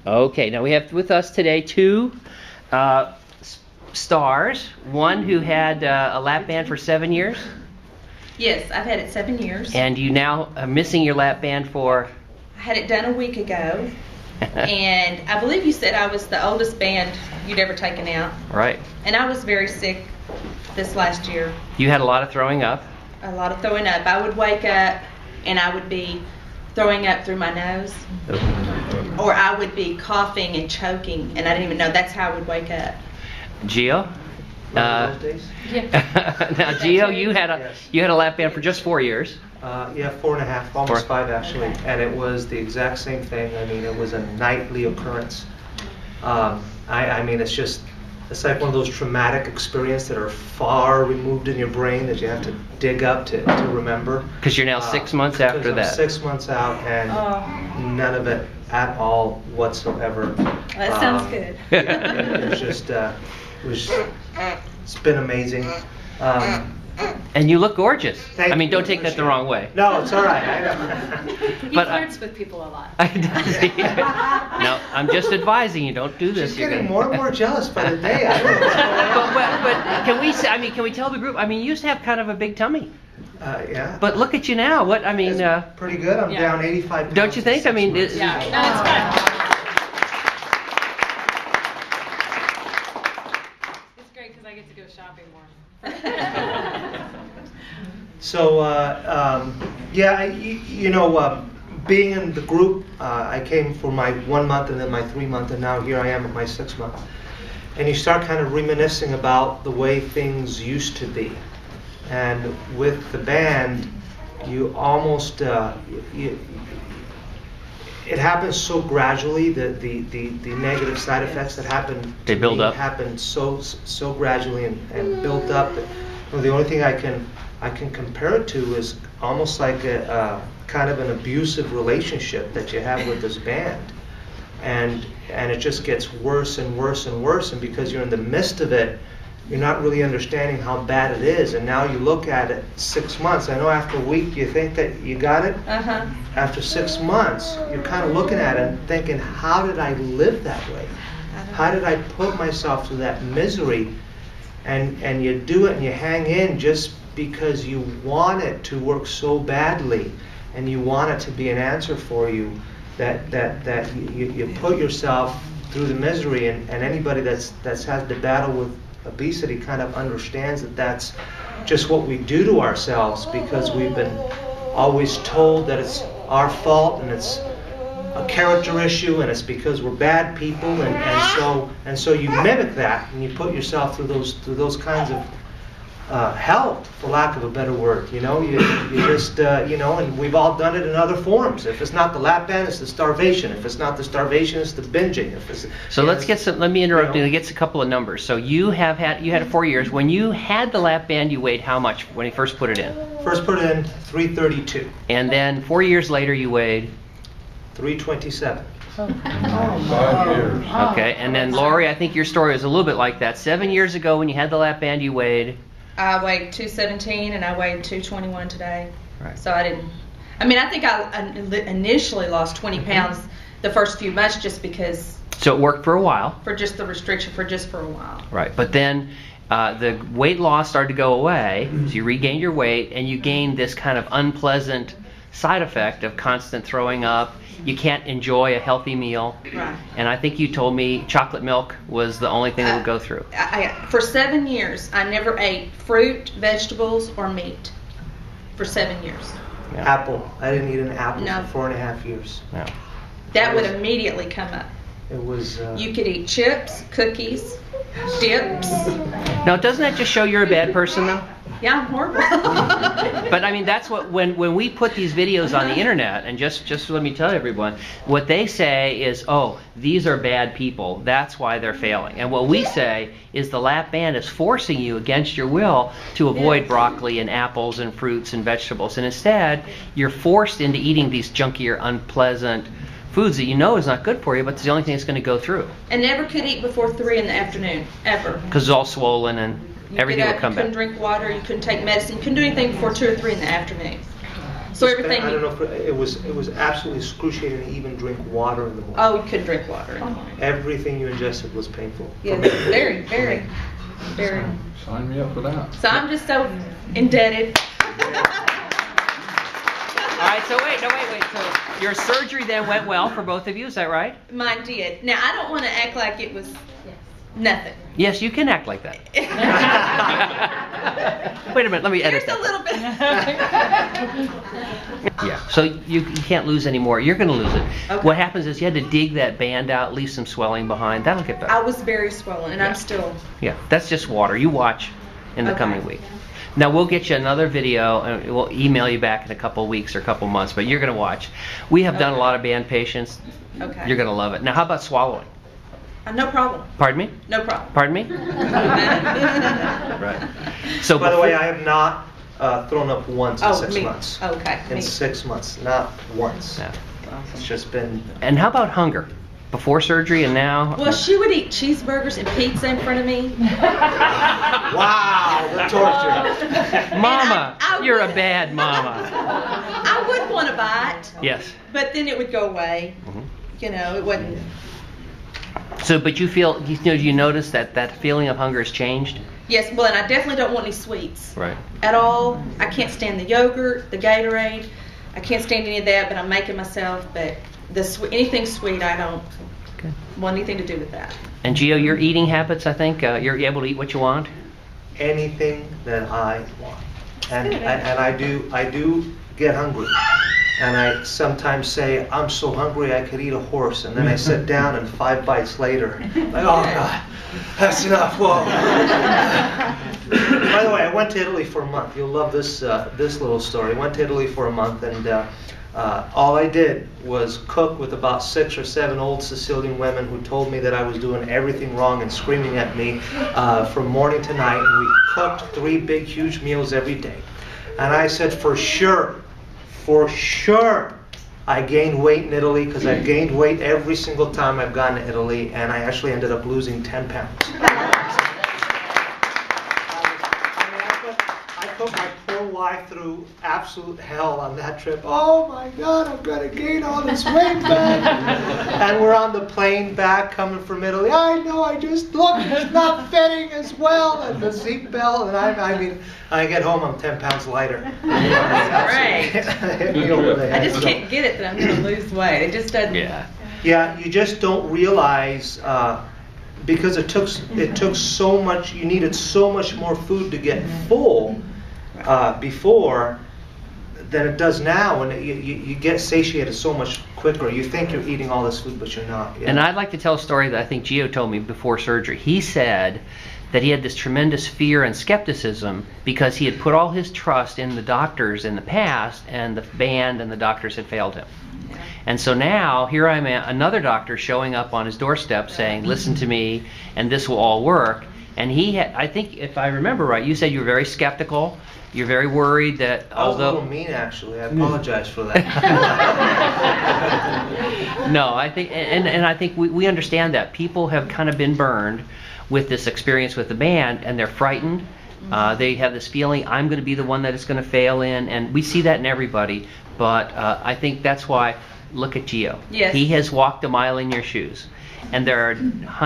Okay, now we have with us today two stars. One who had a lap band for 7 years. Yes, I've had it 7 years. And you now are missing your lap band for? I had it done a week ago. And I believe you said I was the oldest band you'd ever taken out. Right. And I was very sick this last year. You had a lot of throwing up. A lot of throwing up. I would wake up and I would be throwing up through my nose. Or I would be coughing and choking, and I didn't even know that's how I would wake up. Gio? Those days? Yeah. Now, Gio, you had a lap band for just 4 years. Yeah, 4.5, almost 5 actually, and it was the exact same thing. I mean, it was a nightly occurrence. I mean, it's like one of those traumatic experiences that are far removed in your brain that you have to dig up to remember. Because you're now 6 months after that. 6 months out, and none of it at all whatsoever. That sounds good. Yeah, it's been amazing. And you look gorgeous. Thank I mean, you. don't take that the wrong way. No, it's all right. I know. He flirts with people a lot. No, I'm just advising you, don't do this. She's getting more and more jealous by the day. I don't know. But can we say? I mean, can we tell the group? I mean, you used to have kind of a big tummy. Yeah. But look at you now. What I mean. It's pretty good. I'm down 85 pounds. Don't you think? I mean, No, it's good. It's great because I get to go shopping more. So, being in the group, I came for my 1 month and then my 3 month, and now here I am at my 6 month. And you start kind of reminiscing about the way things used to be. And with the band, you almost, it happens so gradually, the negative side effects that happen they build up. Happen so gradually and built up. The only thing I can compare it to is almost like a kind of an abusive relationship that you have with this band, and it just gets worse and worse and worse. And because you're in the midst of it, you're not really understanding how bad it is. And now you look at it 6 months. I know after a week you think that you got it. After 6 months, you're kind of looking at it and thinking, how did I live that way? How did I put myself through that misery? And you do it and you hang in just because you want it to work so badly, and you want it to be an answer for you, that you put yourself through the misery. And anybody that's had to battle with obesity kind of understands that that's just what we do to ourselves, because we've been always told that it's our fault and it's a character issue and it's because we're bad people, and so you mimic that and you put yourself through those kinds of hell, for lack of a better word. You just and we've all done it in other forms. If it's not the lap band, it's the starvation. If it's not the starvation, it's the binging. Let me interrupt you. Get a couple of numbers. So you had it 4 years. When you had the lap band, you weighed how much when you first put it in? First put it in 332. And then 4 years later, you weighed 327. 5 years. Okay, and then Lori, I think your story was a little bit like that. 7 years ago, when you had the lap band, you weighed? I weighed 217 and I weighed 221 today. Right. So I think I initially lost 20 pounds the first few months just because. So it worked for a while. For just the restriction, for a while. Right, but then the weight loss started to go away, so you regained your weight, and you gained this kind of unpleasant side effect of constant throwing up. You can't enjoy a healthy meal. Right. And I think you told me chocolate milk was the only thing that would go through. For 7 years, I never ate fruit, vegetables, or meat. For 7 years. Yeah. Apple. I didn't eat an apple for 4.5 years. No. That would immediately come up. It was. You could eat chips, cookies, dips. Now, doesn't that just show you're a bad person, though? Yeah, I'm horrible. But I mean, that's what when we put these videos on the internet, and just let me tell everyone, what they say is, oh, these are bad people. That's why they're failing. And what we say is the lap band is forcing you against your will to avoid broccoli and apples and fruits and vegetables, and instead you're forced into eating these junkier, unpleasant foods that you know is not good for you, but it's the only thing that's going to go through. And never could eat before 3 in the afternoon, ever. Because it's all swollen and everything will come back. You couldn't drink water, you couldn't take medicine, you couldn't do anything before 2 or 3 in the afternoon. So everything. I don't know if it was absolutely excruciating to even drink water in the morning. Oh, you couldn't drink water in the morning. Everything you ingested was painful. Yeah, very, very, very. Sign me up for that. So I'm just so indebted. All right, so wait. So your surgery then went well for both of you, is that right? Mine did. Now I don't want to act like it was nothing. Yes, you can act like that. Wait a minute, let me edit There's a that. little bit. Yeah, so you can't lose anymore. You're going to lose it. Okay. What happens is you had to dig that band out, leave some swelling behind. That'll get better. I was very swollen, and I'm still. Yeah, that's just water. You watch in the Okay. coming week. Now we'll get you another video, and we'll email you back in a couple weeks or a couple months, but you're going to watch. We have done a lot of band patients. Okay. You're going to love it. Now how about swallowing? No problem. Pardon me? No problem. Pardon me? Right. So By the way, before- I have not thrown up once in Oh, 6 me. months. Okay. In Me. 6 months, not once. Yeah. It's just been. And how about hunger? Before surgery and now? Well, she would eat cheeseburgers and pizza in front of me. Wow, the torture. Mama, I you're a would- bad mama. I would want to bite, Yes. but then it would go away. You know, it wasn't. So, but you feel, you notice that feeling of hunger has changed? Yes, well, and I definitely don't want any sweets Right. at all. I can't stand the yogurt, the Gatorade. I can't stand any of that, but I'm making myself. But anything sweet, I don't Good. want anything to do with that. And Gio, your eating habits, I think, you're able to eat what you want? Anything that I want, and I do get hungry, and I sometimes say I'm so hungry I could eat a horse, and then I sit down and 5 bites later, like, oh God, that's enough. Whoa. By the way, I went to Italy for a month. You'll love this little story. I went to Italy for a month, and all I did was cook with about 6 or 7 old Sicilian women who told me that I was doing everything wrong and screaming at me from morning to night. And we cooked 3 big, huge meals every day. And I said, for sure, I gained weight in Italy, because I've gained weight every single time I've gone to Italy, and I actually ended up losing 10 pounds. I put my poor wife through absolute hell on that trip. Oh my God, I'm going to gain all this weight back. And we're on the plane back coming from Italy. I know, I just look, it's not fitting as well. And the seatbelt, and I mean, I get home, I'm 10 pounds lighter. Right. Hit me over the I head. just can't get it that I'm going to lose weight. It just doesn't. Yeah. Yeah, you just don't realize because it took so much. You needed so much more food to get full before than it does now, and you get satiated so much quicker. You think you're eating all this food, but you're not. Yeah. And I'd like to tell a story that I think Gio told me before surgery. He said that he had this tremendous fear and skepticism because he had put all his trust in the doctors in the past, and the band and the doctors had failed him. And so now, here I'm at another doctor showing up on his doorstep saying, listen to me, and this will all work. And he had, I think, if I remember right, you said you were very skeptical. You're very worried that I was a although... little mean, actually. I apologize for that. No, I think, and I think we understand that. People have kind of been burned with this experience with the band, and they're frightened. They have this feeling, I'm going to be the one that it's going to fail in, and we see that in everybody. But I think that's why, look at Gio. Yes. He has walked a mile in your shoes. And there are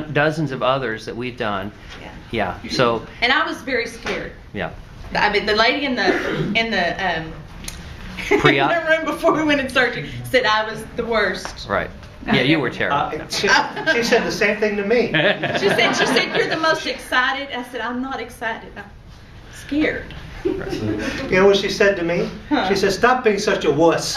dozens of others that we've done. Yeah. So. And I was very scared. Yeah. I mean, the lady in the Pre-op? in the room before we went in surgery said I was the worst. Right. Yeah, you were terrible. She said the same thing to me. She said you're the most excited. I said I'm not excited. I'm scared. You know what she said to me? She said, "Stop being such a wuss."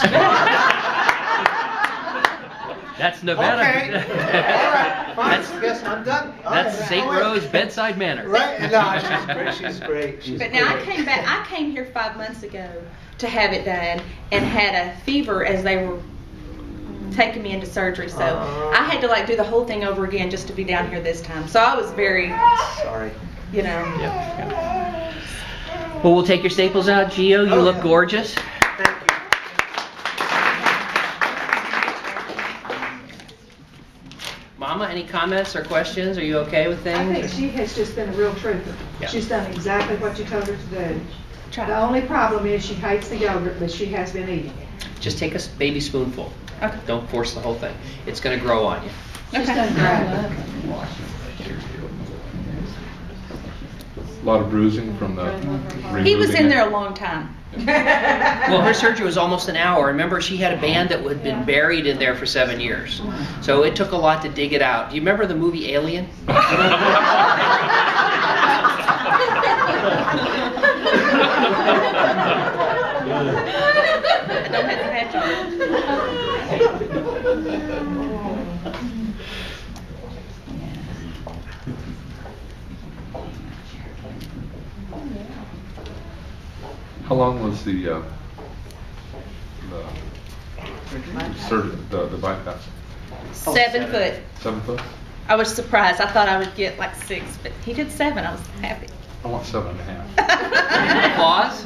That's Nevada. Okay. All right. Fine. I guess I'm done. All That's right. St. Rose bedside manner. Right? No, she's great. She's But now great. I came here 5 months ago to have it done and had a fever as they were taking me into surgery. So I had to do the whole thing over again just to be down here this time. So I was very, Sorry. you know. Yeah. Well, we'll take your staples out, Gio. You look gorgeous. Thank you. Mama, any comments or questions? Are you okay with I think things? she has just been a real trooper. Yeah. She's done exactly what you told her to do. Try. The only problem is she hates the yogurt, but she has been eating it. Just take a baby spoonful. Okay. Don't force the whole thing. It's going to grow on you. She's Okay. done great. A lot of bruising from the He was in removing there it. a long time. Well, her surgery was almost an hour. Remember, she had a band that had been buried in there for 7 years. So it took a lot to dig it out. Do you remember the movie Alien? I don't have to patch How long was the bypass? 7 foot. 7 foot? I was surprised. I thought I would get like 6, but he did 7. I was happy. I want 7.5. Applause?